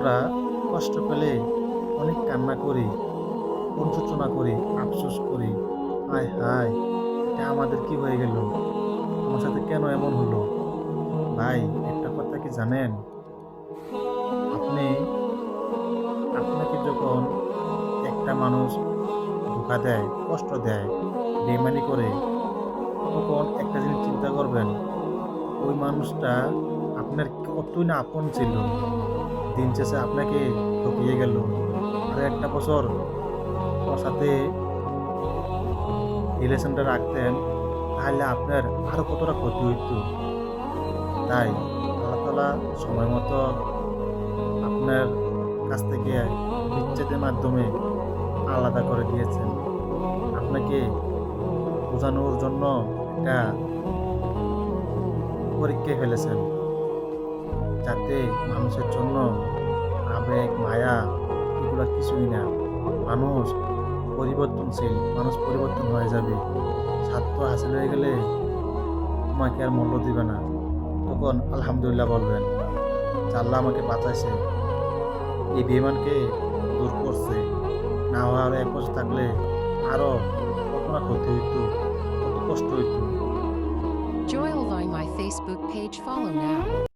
আমরা কষ্ট পেলে অনেক কান্না করি, অনুশোচনা করি, আফসোস করি। হায় হায়! এটা আমাদের কি হয়ে গেল? আমার সাথে কেন এমন হলো? ভাই, একটা কথা কি জানেন? আপনি আপনাকে যখন একটা মানুষ ধোঁকা দেয়, কষ্ট দেয়, বেইমানি করে, তখন একটা জিনিস চিন্তা করবেন, ওই মানুষটা আপনার কতই না আপন ছিল। দিন শেষে আপনাকে ঠকিয়ে গেল। আরো একটা বছর ওর সাথে রিলেশনটা রাখতেন, তাহলে আপনার আরো কতটা ক্ষতি হইতো। তাই আল্লাহ তাআলা সময় মতো আপনার কাছ থেকে বিচ্ছেদের মাধ্যমে আলাদা করে দিয়েছেন। আপনাকে বোঝানোর জন্য একটা পরীক্ষায় ফেলেছেন। যাতে মানুষের জন্য আবেগ, মায়া এগুলা কিছুই না। মানুষ পরিবর্তনশীল, মানুষ পরিবর্তন হয়ে যাবে। স্বার্থ হাসিল হয়ে গেলে তোমাকে আর মূল্য দিবে না। তখন আলহামদুলিল্লাহ বলবেন যে আল্লাহ আমাকে বাঁচাইছে, এই বেঈমানকে দূর করছে। না হয় আরো ১ বছর থাকলে আরো কত না ক্ষতি হইতো, কত কষ্ট হইতো। Join my Facebook page, follow now.